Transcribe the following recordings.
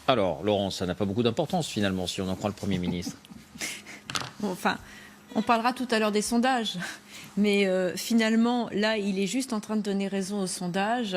Alors, Laurence, ça n'a pas beaucoup d'importance finalement, si on en croit le Premier ministre. Bon, enfin, on parlera tout à l'heure des sondages. Mais finalement, là, il est juste en train de donner raison aux sondages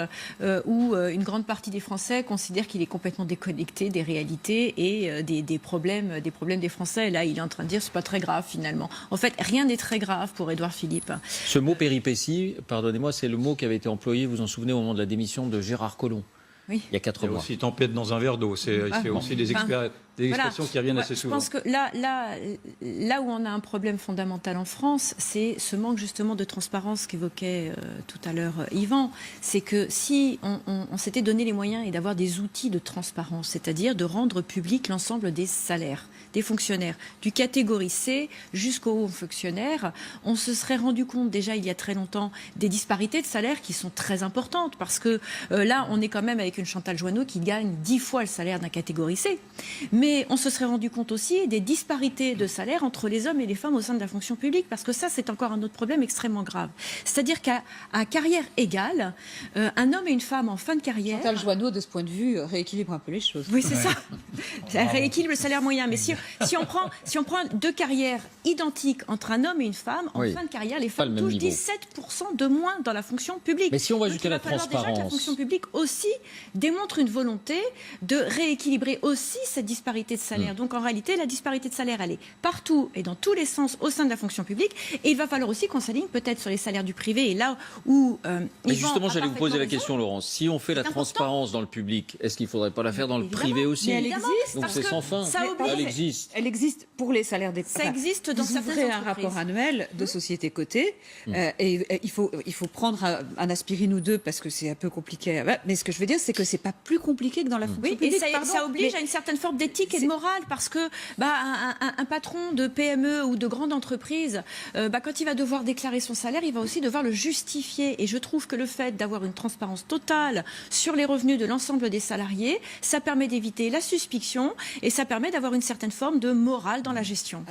où une grande partie des Français considèrent qu'il est complètement déconnecté des réalités et des problèmes des Français. Et là, il est en train de dire c'est pas très grave finalement. En fait, rien n'est très grave pour Édouard Philippe. Ce mot péripétie, pardonnez-moi, c'est le mot qui avait été employé, vous vous en souvenez, au moment de la démission de Gérard Collomb. Oui. Il y a 4 mois. C'est aussi tempête dans un verre d'eau. C'est aussi des expressions qui reviennent assez souvent. Je pense que là où on a un problème fondamental en France, c'est ce manque justement de transparence qu'évoquait tout à l'heure Yvan. C'est que si on s'était donné les moyens et d'avoir des outils de transparence, c'est-à-dire de rendre public l'ensemble des salaires des fonctionnaires, du catégorie C jusqu'aux hauts fonctionnaires, on se serait rendu compte déjà il y a très longtemps des disparités de salaire qui sont très importantes parce que là on est quand même avec une Chantal Joanneau qui gagne 10 fois le salaire d'un catégorie C. Mais on se serait rendu compte aussi des disparités de salaire entre les hommes et les femmes au sein de la fonction publique parce que ça c'est encore un autre problème extrêmement grave. C'est-à-dire qu'à carrière égale, un homme et une femme en fin de carrière... Chantal Joanneau de ce point de vue rééquilibre un peu les choses. Oui c'est ça. Ça rééquilibre le salaire moyen. Mais si on prend deux carrières identiques entre un homme et une femme, en fin de carrière, les femmes touchent 17% de moins dans la fonction publique. Mais si on va jusqu'à la transparence... Déjà que la fonction publique aussi démontre une volonté de rééquilibrer aussi cette disparité de salaire. Donc en réalité, la disparité de salaire, elle est partout et dans tous les sens au sein de la fonction publique. Et il va falloir aussi qu'on s'aligne peut-être sur les salaires du privé. Et là où... Mais justement, j'allais vous poser la question, Laurence. Si on fait la transparence dans le public, est-ce qu'il ne faudrait pas la faire dans le privé aussi? Mais elle existe. Donc c'est sans fin. Elle existe. Elle existe pour les salaires des... Ça existe dans certaines entreprises. Vous ouvrez un rapport annuel de sociétés cotées et il faut prendre un aspirine ou deux parce que c'est un peu compliqué. Mais ce que je veux dire, c'est que c'est pas plus compliqué que dans la fonction publique. Et ça oblige à une certaine forme d'éthique et de morale parce que un patron de PME ou de grande entreprise, quand il va devoir déclarer son salaire, il va aussi devoir le justifier. Et je trouve que le fait d'avoir une transparence totale sur les revenus de l'ensemble des salariés, ça permet d'éviter la suspicion et ça permet d'avoir une certaine forme de morale dans la gestion.